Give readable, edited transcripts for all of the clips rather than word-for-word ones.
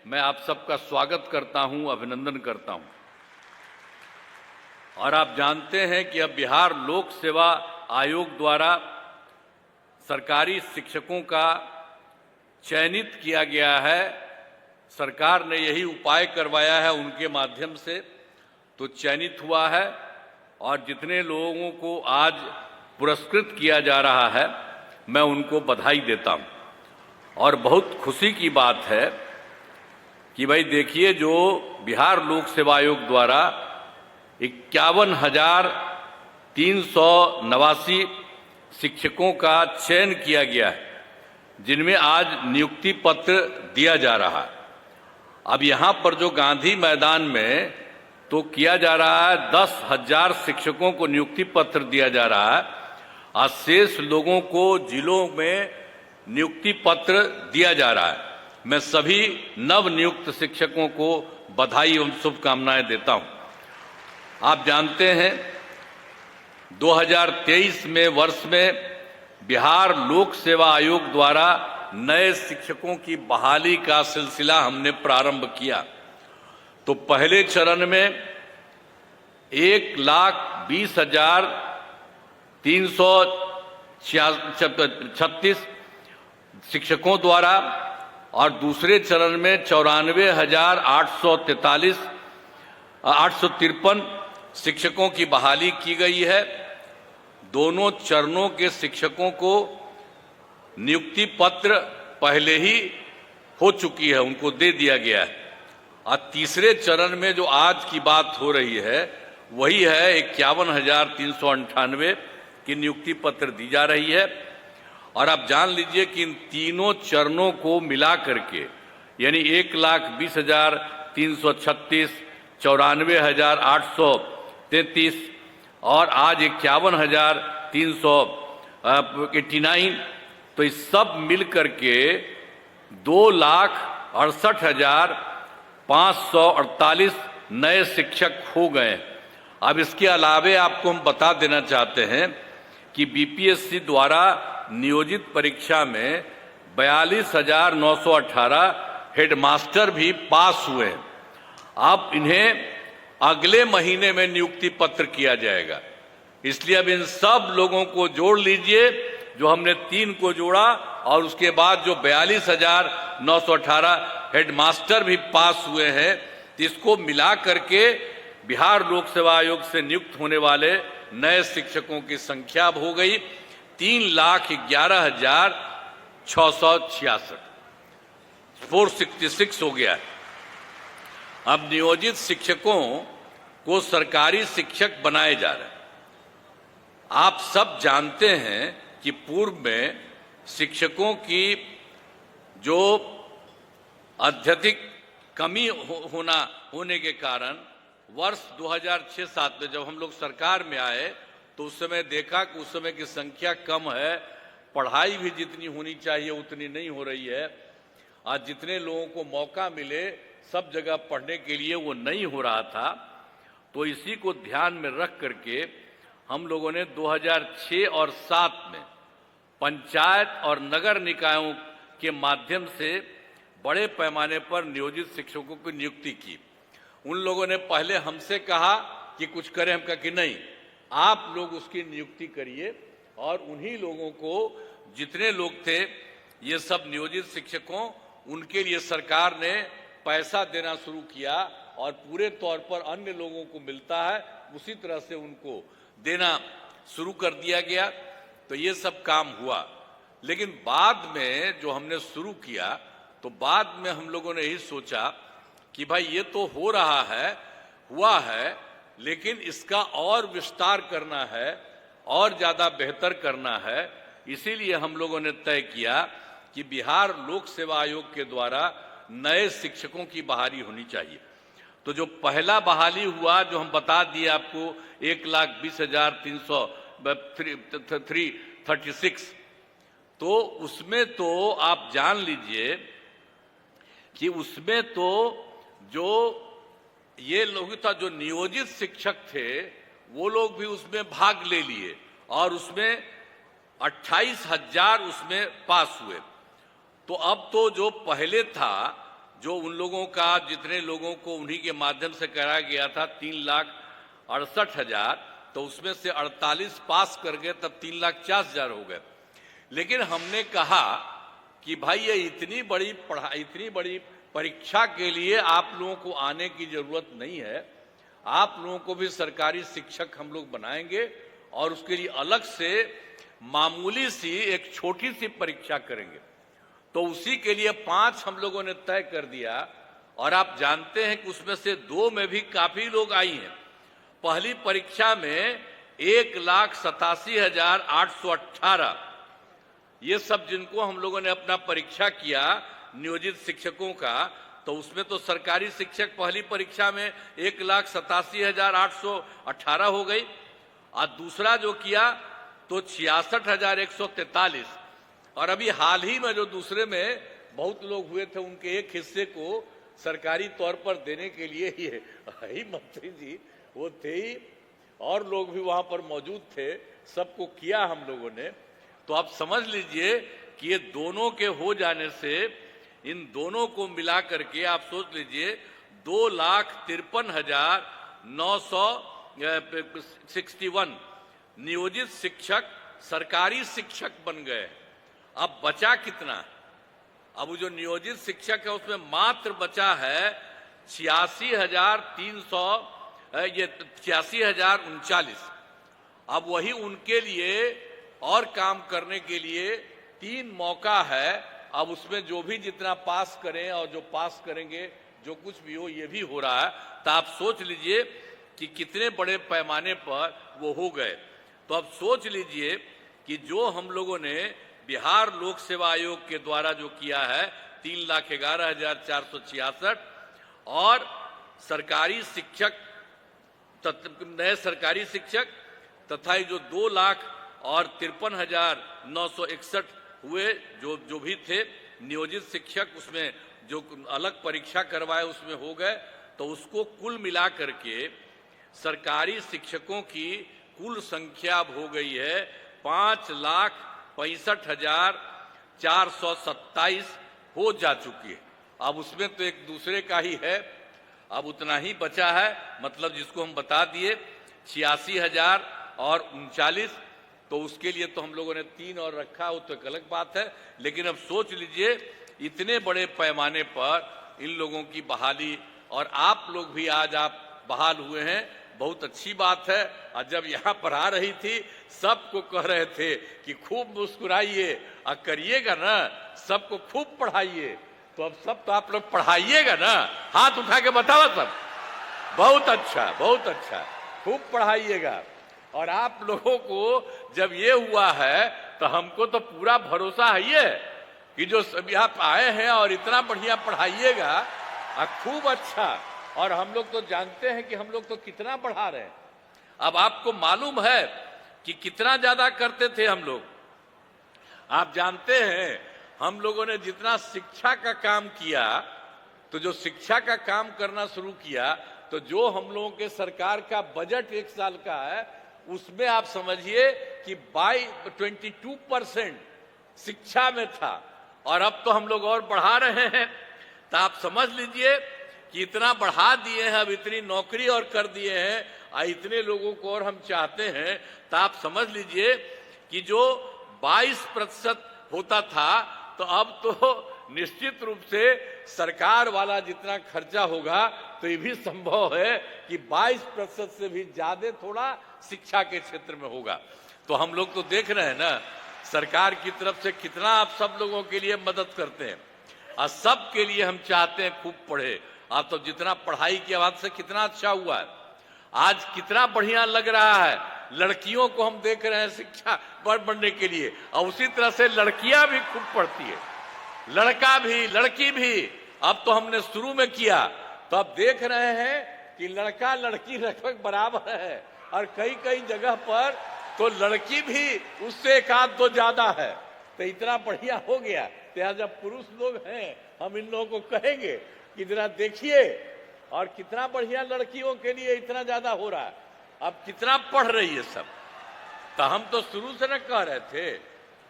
मैं आप सबका स्वागत करता हूं, अभिनंदन करता हूं। और आप जानते हैं कि अब बिहार लोक सेवा आयोग द्वारा सरकारी शिक्षकों का चयनित किया गया है। सरकार ने यही उपाय करवाया है उनके माध्यम से, तो चयनित हुआ है और जितने लोगों को आज पुरस्कृत किया जा रहा है मैं उनको बधाई देता हूं। और बहुत खुशी की बात है कि भाई देखिए, जो बिहार लोक सेवा आयोग द्वारा 51,389 शिक्षकों का चयन किया गया है, जिनमें आज नियुक्ति पत्र दिया जा रहा है। अब यहाँ पर जो गांधी मैदान में तो किया जा रहा है, 10,000 शिक्षकों को नियुक्ति पत्र दिया जा रहा है और शेष लोगों को जिलों में नियुक्ति पत्र दिया जा रहा है। मैं सभी नव नियुक्त शिक्षकों को बधाई एवं शुभकामनाएं देता हूं। आप जानते हैं 2023 में वर्ष में बिहार लोक सेवा आयोग द्वारा नए शिक्षकों की बहाली का सिलसिला हमने प्रारंभ किया। तो पहले चरण में 1,20,336 शिक्षकों द्वारा और दूसरे चरण में 94,853 शिक्षकों की बहाली की गई है। दोनों चरणों के शिक्षकों को नियुक्ति पत्र पहले ही हो चुकी है, उनको दे दिया गया है। और तीसरे चरण में जो आज की बात हो रही है वही है 51,398 की नियुक्ति पत्र दी जा रही है। और आप जान लीजिए कि इन तीनों चरणों को मिला करके यानी 1,20,336, 94,833 और आज 51,389, तो इस सब मिल करके 2,68,548 नए शिक्षक हो गए। अब इसके अलावे आपको हम बता देना चाहते हैं कि बीपीएससी द्वारा नियोजित परीक्षा में 42,918 हेडमास्टर भी पास हुए। अब इन्हें अगले महीने में नियुक्ति पत्र किया जाएगा। इसलिए अब इन सब लोगों को जोड़ लीजिए, जो हमने 3 को जोड़ा और उसके बाद जो 42,918 हेडमास्टर भी पास हुए हैं, इसको मिला करके बिहार लोक सेवा आयोग से नियुक्त होने वाले नए शिक्षकों की संख्या हो गई 3,11,666, 466 हो गया है। अब नियोजित शिक्षकों को सरकारी शिक्षक बनाए जा रहे हैं। आप सब जानते हैं कि पूर्व में शिक्षकों की जो अत्यधिक कमी होने के कारण वर्ष 2006-07 में जब हम लोग सरकार में आए तो उस समय देखा कि उस समय की संख्या कम है, पढ़ाई भी जितनी होनी चाहिए उतनी नहीं हो रही है। आज जितने लोगों को मौका मिले सब जगह पढ़ने के लिए वो नहीं हो रहा था। तो इसी को ध्यान में रख करके हम लोगों ने 2006 और 7 में पंचायत और नगर निकायों के माध्यम से बड़े पैमाने पर नियोजित शिक्षकों की नियुक्ति की। उन लोगों ने पहले हमसे कहा कि कुछ करें, हम कहा कि नहीं, आप लोग उसकी नियुक्ति करिए। और उन्हीं लोगों को, जितने लोग थे ये सब नियोजित शिक्षकों, उनके लिए सरकार ने पैसा देना शुरू किया और पूरे तौर पर अन्य लोगों को मिलता है उसी तरह से उनको देना शुरू कर दिया गया। तो ये सब काम हुआ। लेकिन बाद में जो हमने शुरू किया तो बाद में हम लोगों ने यही सोचा कि भाई ये तो हो रहा है, हुआ है, लेकिन इसका और विस्तार करना है और ज़्यादा बेहतर करना है। इसीलिए हम लोगों ने तय किया कि बिहार लोक सेवा आयोग के द्वारा नए शिक्षकों की बहाली होनी चाहिए। तो जो पहला बहाली हुआ, जो हम बता दिए आपको, 1,20,336, तो उसमें तो आप जान लीजिए कि उसमें तो जो ये लोग था, जो नियोजित शिक्षक थे, वो लोग भी उसमें भाग ले लिए और उसमें 28,000 उसमें पास हुए। तो अब तो जो पहले था जो उन लोगों का, जितने लोगों को उन्हीं के माध्यम से कराया गया था 3,68,000, तो उसमें से 48 पास कर गए, तब 3,40,000 हो गए। लेकिन हमने कहा कि भाई ये इतनी बड़ी पढ़ाई, इतनी बड़ी परीक्षा के लिए आप लोगों को आने की जरूरत नहीं है। आप लोगों को भी सरकारी शिक्षक हम लोग बनाएंगे और उसके लिए अलग से मामूली सी एक छोटी सी परीक्षा करेंगे। तो उसी के लिए 5 हम लोगों ने तय कर दिया, और आप जानते हैं कि उसमें से 2 में भी काफी लोग आई हैं। पहली परीक्षा में 1,87,818, ये सब जिनको हम लोगों ने अपना परीक्षा किया नियोजित शिक्षकों का, तो उसमें तो सरकारी शिक्षक पहली परीक्षा में 1,87,818 हो गई, और दूसरा जो किया तो 66,143, और अभी हाल ही में जो दूसरे में बहुत लोग हुए थे, उनके एक हिस्से को सरकारी तौर पर देने के लिए ही मंत्री जी वो थे ही, और लोग भी वहां पर मौजूद थे, सबको किया हम लोगों ने। तो आप समझ लीजिए कि ये दोनों के हो जाने से, इन दोनों को मिला करके आप सोच लीजिए 2,53,961 नियोजित शिक्षक सरकारी शिक्षक बन गए। अब बचा कितना? अब वो जो नियोजित शिक्षक है उसमें मात्र बचा है 86,039। अब वही उनके लिए और काम करने के लिए 3 मौका है। अब उसमें जो भी जितना पास करें और जो पास करेंगे, जो कुछ भी हो, ये भी हो रहा है। तो आप सोच लीजिए कि कितने बड़े पैमाने पर वो हो गए। तो अब सोच लीजिए कि जो हम लोगों ने बिहार लोक सेवा आयोग के द्वारा जो किया है 3,11,466, और सरकारी शिक्षक, नए सरकारी शिक्षक तथा जो 2,53,961 हुए, जो भी थे नियोजित शिक्षक, उसमें जो अलग परीक्षा करवाए उसमें हो गए। तो उसको कुल मिला करके सरकारी शिक्षकों की कुल संख्या अब हो गई है 5,65,427 हो जा चुकी है। अब उसमें तो एक दूसरे का ही है, अब उतना ही बचा है, मतलब जिसको हम बता दिए 86,039। तो उसके लिए तो हम लोगों ने 3 और रखा, वो तो एक अलग बात है। लेकिन अब सोच लीजिए इतने बड़े पैमाने पर इन लोगों की बहाली, और आप लोग भी आज आप बहाल हुए हैं, बहुत अच्छी बात है। और जब यहाँ पर आ रही थी सबको कह रहे थे कि खूब मुस्कुराइए और करिएगा ना, सबको खूब पढ़ाइए। तो अब सब तो आप लोग पढ़ाइएगा ना, हाथ उठा के बताओ सब। बहुत अच्छा, बहुत अच्छा, खूब पढ़ाइएगा। और आप लोगों को जब ये हुआ है तो हमको तो पूरा भरोसा है ये कि जो सब आप आए हैं और इतना बढ़िया पढ़ाइएगा और खूब अच्छा। और हम लोग तो जानते हैं कि हम लोग तो कितना पढ़ा रहे हैं। अब आपको मालूम है कि कितना ज्यादा करते थे हम लोग। आप जानते हैं हम लोगों ने जितना शिक्षा का काम किया, तो जो शिक्षा का काम करना शुरू किया, तो जो हम लोगों के सरकार का बजट 1 साल का है, उसमें आप समझिए कि 22% शिक्षा में था। और अब तो हम लोग और बढ़ा रहे हैं। तो आप समझ लीजिए कि इतना बढ़ा दिए हैं, अब इतनी नौकरी और कर दिए हैं, और इतने लोगों को और हम चाहते हैं। तो आप समझ लीजिए कि जो 22% होता था, तो अब तो निश्चित रूप से सरकार वाला जितना खर्चा होगा, तो ये भी संभव है कि 22% से भी ज्यादा थोड़ा शिक्षा के क्षेत्र में होगा। तो हम लोग तो देख रहे हैं ना सरकार की तरफ से कितना आप सब लोगों के लिए मदद करते हैं, और सब के लिए हम चाहते हैं खूब पढ़े। आप तो जितना पढ़ाई की आवाज से कितना अच्छा हुआ है, आज कितना बढ़िया लग रहा है। लड़कियों को हम देख रहे हैं शिक्षा बढ़ने के लिए, और उसी तरह से लड़कियां भी खूब पढ़ती है, लड़का भी लड़की भी। अब तो हमने शुरू में किया, तो अब देख रहे हैं कि लड़का लड़की लगभग बराबर है, और कई कई जगह पर तो लड़की भी उससे 1-2 ज्यादा है। तो इतना बढ़िया हो गया। तो जब पुरुष लोग हैं, हम इन लोगों को कहेंगे कि जरा देखिए, और कितना बढ़िया लड़कियों के लिए इतना ज्यादा हो रहा है। अब कितना पढ़ रही है सब। तो हम तो शुरू से न कह रहे थे।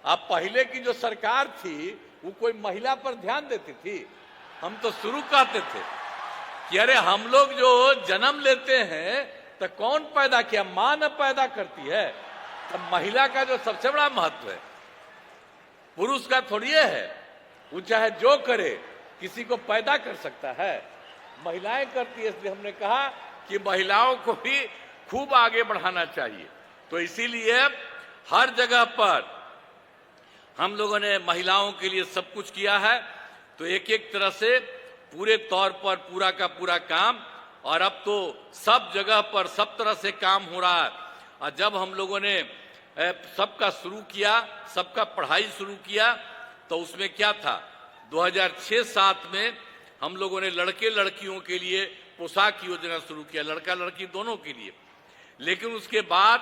अब पहले की जो सरकार थी वो कोई महिला पर ध्यान देती थी? हम तो शुरू कहते थे कि अरे हम लोग जो जन्म लेते हैं तो कौन पैदा किया, मां न पैदा करती है। तो महिला का जो सबसे बड़ा महत्व है, पुरुष का थोड़ी है। वो चाहे जो करे, किसी को पैदा कर सकता है, महिलाएं करती है। इसलिए हमने कहा कि महिलाओं को भी खूब आगे बढ़ाना चाहिए। तो इसीलिए हर जगह पर हम लोगों ने महिलाओं के लिए सब कुछ किया है। तो एक एक तरह से पूरे तौर पर पूरा का पूरा काम, और अब तो सब जगह पर सब तरह से काम हो रहा है। और जब हम लोगों ने सबका शुरू किया, सबका पढ़ाई शुरू किया, तो उसमें क्या था, 2006-07 में हम लोगों ने लड़के लड़कियों के लिए पोशाक योजना शुरू किया, लड़का लड़की दोनों के लिए। लेकिन उसके बाद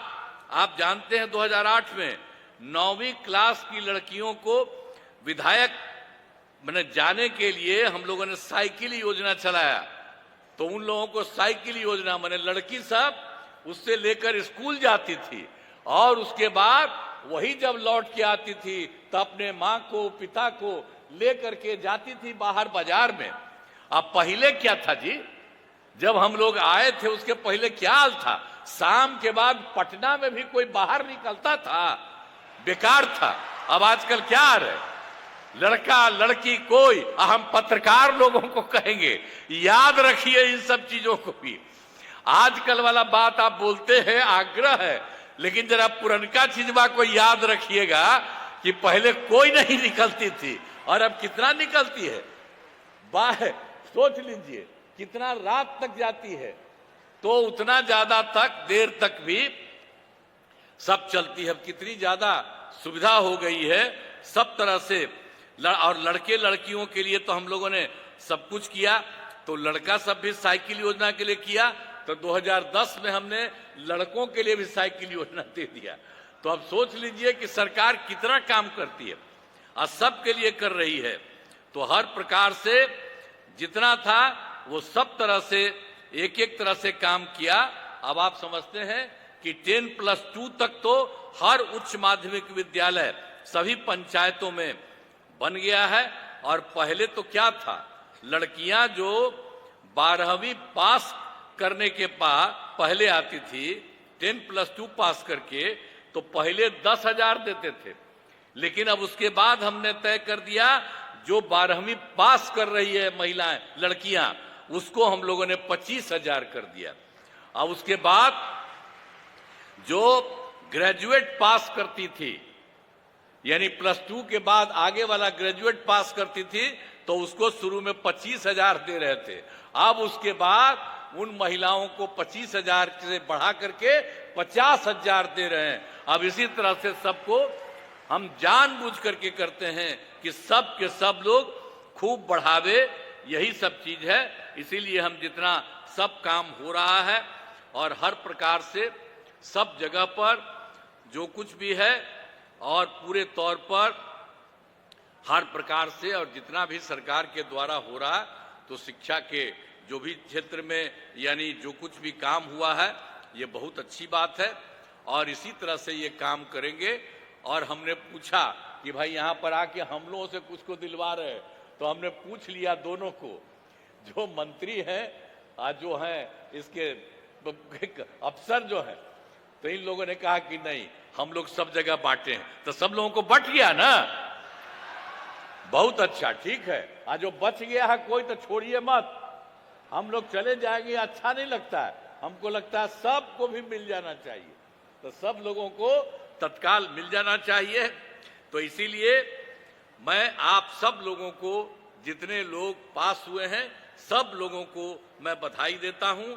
आप जानते हैं 2008 में 9वीं क्लास की लड़कियों को विधायक मैंने जाने के लिए हम लोगों ने साइकिल योजना चलाया। तो उन लोगों को साइकिल योजना मैंने लड़की सब उससे लेकर स्कूल जाती थी, और उसके बाद वही जब लौट के आती थी तो अपने माँ को पिता को लेकर के जाती थी बाहर बाजार में। अब पहले क्या था जी, जब हम लोग आए थे उसके पहले क्या हाल था, शाम के बाद पटना में भी कोई बाहर निकलता था, बेकार था। अब आजकल क्या आ रहा है, लड़का लड़की कोई, हम पत्रकार लोगों को कहेंगे याद रखिए इन सब चीजों को भी। आजकल वाला बात आप बोलते हैं, आग्रह है, लेकिन जरा पुरनका चीजवा को याद रखिएगा कि पहले कोई नहीं निकलती थी और अब कितना निकलती है। बाहर सोच लीजिए कितना रात तक जाती है, तो उतना ज्यादा तक देर तक भी सब चलती है। अब कितनी ज्यादा सुविधा हो गई है सब तरह से। और लड़के लड़कियों के लिए तो हम लोगों ने सब कुछ किया। तो लड़का सब भी साइकिल योजना के लिए किया, तो 2010 में हमने लड़कों के लिए भी साइकिल योजना दे दिया। तो अब सोच लीजिए कि सरकार कितना काम करती है और सबके लिए कर रही है। तो हर प्रकार से जितना था वो सब तरह से एक एक तरह से काम किया। अब आप समझते हैं कि 10+2 तक तो हर उच्च माध्यमिक विद्यालय सभी पंचायतों में बन गया है। और पहले तो क्या था, लड़कियां जो 12वीं पास करने के बाद पहले आती थी, 10+2 पास करके, तो पहले 10,000 देते थे। लेकिन अब उसके बाद हमने तय कर दिया जो 12वीं पास कर रही है महिलाएं लड़कियां, उसको हम लोगों ने 25,000 कर दिया। अब उसके बाद जो ग्रेजुएट पास करती थी, यानी +2 के बाद आगे वाला ग्रेजुएट पास करती थी, तो उसको शुरू में 25,000 दे रहे थे। अब उसके बाद उन महिलाओं को 25,000 से बढ़ा करके 50,000 दे रहे हैं। अब इसी तरह से सबको हम जानबूझ करके करते हैं कि सब के सब लोग खूब बढ़ावे, यही सब चीज है। इसीलिए हम जितना सब काम हो रहा है और हर प्रकार से सब जगह पर जो कुछ भी है और पूरे तौर पर हर प्रकार से और जितना भी सरकार के द्वारा हो रहा है, तो शिक्षा के जो भी क्षेत्र में यानी जो कुछ भी काम हुआ है ये बहुत अच्छी बात है और इसी तरह से ये काम करेंगे। और हमने पूछा कि भाई यहाँ पर आके हम लोगों से कुछ को दिलवा रहे हैं, तो हमने पूछ लिया दोनों को, जो मंत्री हैं आज जो हैं इसके अफसर जो हैं, तो इन लोगों ने कहा कि नहीं हम लोग सब जगह बांटे हैं। तो सब लोगों को बट गया ना, बहुत अच्छा, ठीक है। आज जो बच गया है कोई तो छोड़िए मत, हम लोग चले जाएंगे अच्छा नहीं लगता है, हमको लगता है सबको भी मिल जाना चाहिए, तो सब लोगों को तत्काल मिल जाना चाहिए। तो इसीलिए मैं आप सब लोगों को, जितने लोग पास हुए हैं सब लोगों को मैं बधाई देता हूं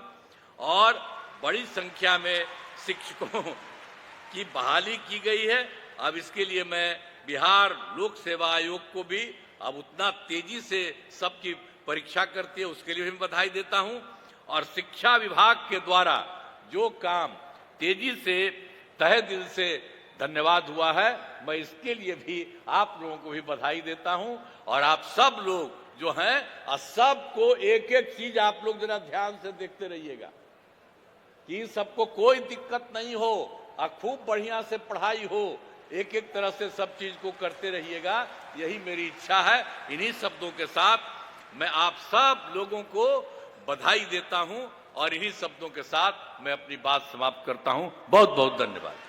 और बड़ी संख्या में शिक्षकों की बहाली की गई है। अब इसके लिए मैं बिहार लोक सेवा आयोग को भी अब उतना तेजी से सबकी परीक्षा करती है उसके लिए भी बधाई देता हूं। और शिक्षा विभाग के द्वारा जो काम तेजी से तहे दिल से धन्यवाद हुआ है, मैं इसके लिए भी आप लोगों को भी बधाई देता हूं। और आप सब लोग जो हैं सबको एक एक चीज आप लोग जरा ध्यान से देखते रहिएगा कि सबको कोई दिक्कत नहीं हो और खूब बढ़िया से पढ़ाई हो, एक एक तरह से सब चीज को करते रहिएगा, यही मेरी इच्छा है। इन्हीं शब्दों के साथ मैं आप सब लोगों को बधाई देता हूं और इन्हीं शब्दों के साथ मैं अपनी बात समाप्त करता हूं। बहुत बहुत धन्यवाद।